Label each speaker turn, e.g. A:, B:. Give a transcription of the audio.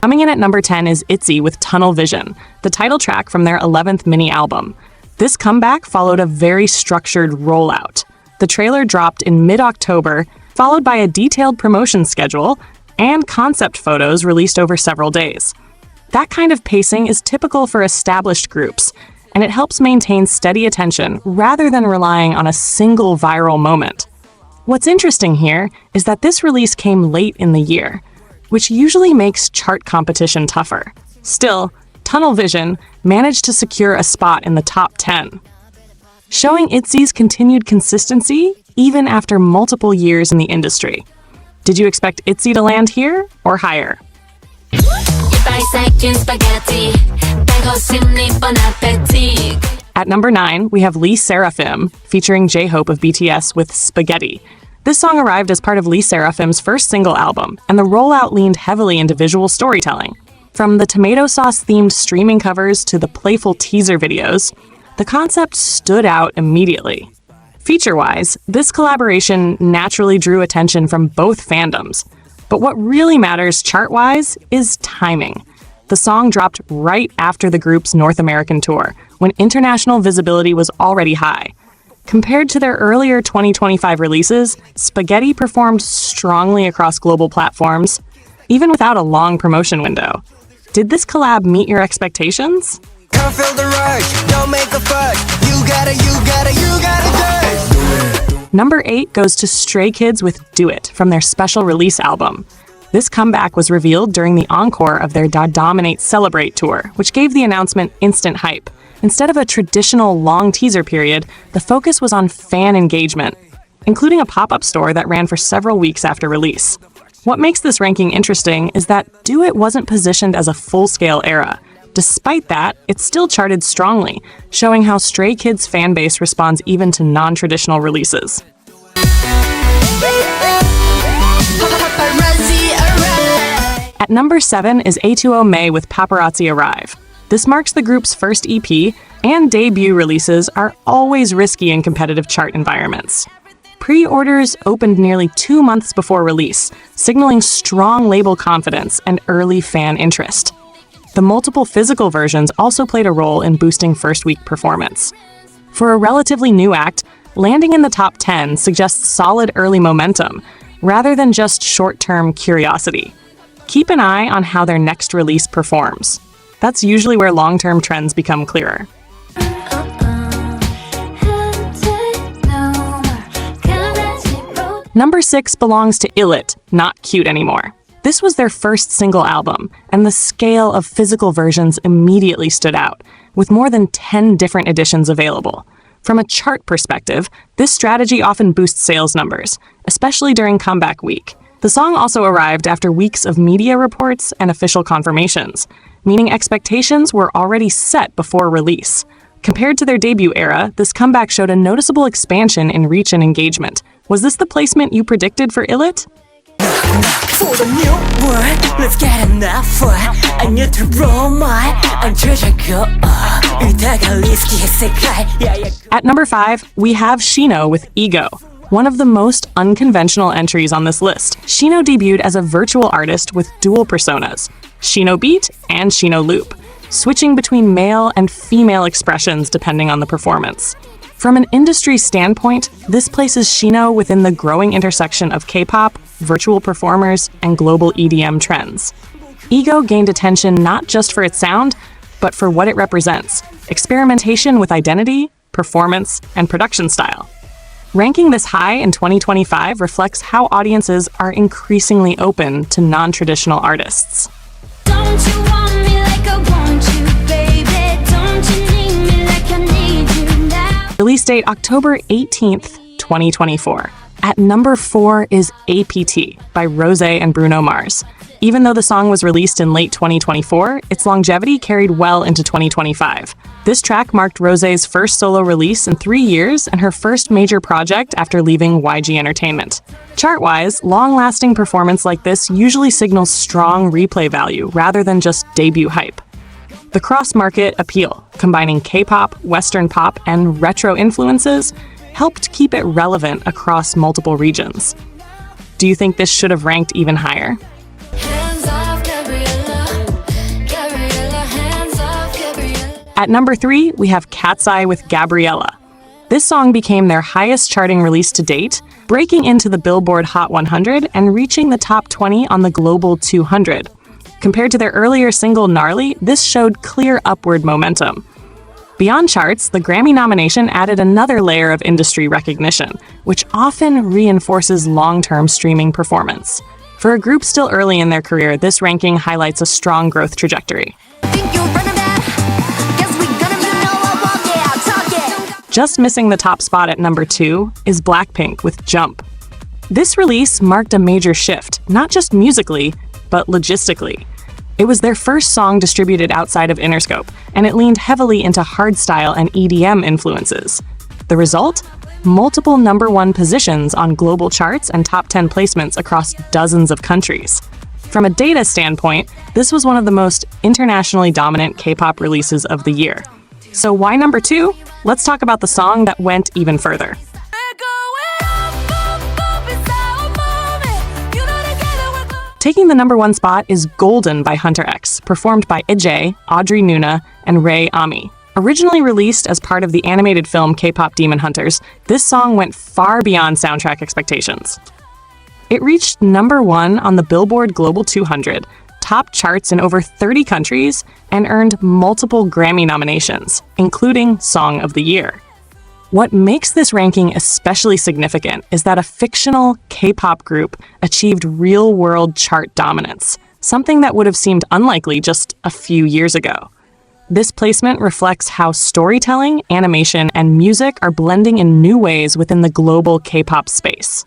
A: Coming in at number 10 is Itzy with Tunnel Vision, the title track from their 11th mini-album. This comeback followed a very structured rollout. The trailer dropped in mid-October, followed by a detailed promotion schedule and concept photos released over several days. That kind of pacing is typical for established groups, and it helps maintain steady attention rather than relying on a single viral moment. What's interesting here is that this release came late in the year, which usually makes chart competition tougher. Still, Tunnel Vision managed to secure a spot in the top 10, showing Itzy's continued consistency even after multiple years in the industry. Did you expect Itzy to land here or higher? At number 9, we have Sserafim featuring J-Hope of BTS with Spaghetti. This song arrived as part of Sserafim's first single album, and the rollout leaned heavily into visual storytelling. From the tomato sauce-themed streaming covers to the playful teaser videos, the concept stood out immediately. Feature-wise, this collaboration naturally drew attention from both fandoms. But what really matters chart-wise is timing. The song dropped right after the group's North American tour, when international visibility was already high. Compared to their earlier 2025 releases, Spaghetti performed strongly across global platforms, even without a long promotion window. Did this collab meet your expectations?
B: Can't feel the rush, don't make a fuss. You gotta do it.
A: Number 8 goes to Stray Kids with Do It from their special release album. This comeback was revealed during the encore of their Da Dominate Celebrate tour, which gave the announcement instant hype. Instead of a traditional long teaser period, the focus was on fan engagement, including a pop-up store that ran for several weeks after release. What makes this ranking interesting is that Do It wasn't positioned as a full-scale era. Despite that, it still charted strongly, showing how Stray Kids' fanbase responds even to non-traditional releases. At number 7 is A2O with Paparazzi Arrive. This marks the group's first EP, and debut releases are always risky in competitive chart environments. Pre-orders opened nearly 2 months before release, signaling strong label confidence and early fan interest. The multiple physical versions also played a role in boosting first-week performance. For a relatively new act, landing in the top 10 suggests solid early momentum, rather than just short-term curiosity. Keep an eye on how their next release performs. That's usually where long-term trends become clearer. Number 6 belongs to ILLIT, Not Cute Anymore. This was their first single album, and the scale of physical versions immediately stood out, with more than 10 different editions available. From a chart perspective, this strategy often boosts sales numbers, especially during comeback week. The song also arrived after weeks of media reports and official confirmations, meaning expectations were already set before release. Compared to their debut era, this comeback showed a noticeable expansion in reach and engagement. Was this the placement you predicted for ILLIT?
C: For the new world, let's get enough for a new to roll my
A: At number 5, we have Shino with Ego, one of the most unconventional entries on this list. Shino debuted as a virtual artist with dual personas, Shino Beat and Shino Loop, switching between male and female expressions depending on the performance. From an industry standpoint, this places Shino within the growing intersection of K-pop, virtual performers, and global EDM trends. Ego gained attention not just for its sound, but for what it represents: experimentation with identity, performance, and production style. Ranking this high in 2025 reflects how audiences are increasingly open to non-traditional artists.
D: Don't you want me like I want you, baby? Don't you need me like I need you now?
A: Release date October 18th, 2024. At number 4 is APT by Rosé and Bruno Mars. Even though the song was released in late 2024, its longevity carried well into 2025. This track marked Rosé's first solo release in 3 years and her first major project after leaving YG Entertainment. Chart-wise, long-lasting performance like this usually signals strong replay value rather than just debut hype. The cross-market appeal, combining K-pop, Western pop, and retro influences, helped keep it relevant across multiple regions. Do you think this should have ranked even higher?
D: Hands off, Gabriella.
A: At number 3, we have Katseye with Gabriella. This song became their highest charting release to date, breaking into the Billboard Hot 100 and reaching the top 20 on the Global 200. Compared to their earlier single Gnarly, this showed clear upward momentum. Beyond charts, the Grammy nomination added another layer of industry recognition, which often reinforces long-term streaming performance. For a group still early in their career, this ranking highlights a strong growth trajectory. Just missing the top spot at number 2 is BLACKPINK with Jump. This release marked a major shift, not just musically, but logistically. It was their first song distributed outside of Interscope, and it leaned heavily into hardstyle and EDM influences. The result? Multiple number 1 positions on global charts and top 10 placements across dozens of countries. From a data standpoint, this was one of the most internationally dominant K-pop releases of the year. So why number 2? Let's talk about the song that went even further. Taking the number 1 spot is Golden by Hunter X, performed by Itzy, Audrey Nuna, and Ray Ami. Originally released as part of the animated film K-pop Demon Hunters, this song went far beyond soundtrack expectations. It reached number 1 on the Billboard Global 200, topped charts in over 30 countries, and earned multiple Grammy nominations, including Song of the Year. What makes this ranking especially significant is that a fictional K-pop group achieved real-world chart dominance, something that would have seemed unlikely just a few years ago. This placement reflects how storytelling, animation, and music are blending in new ways within the global K-pop space.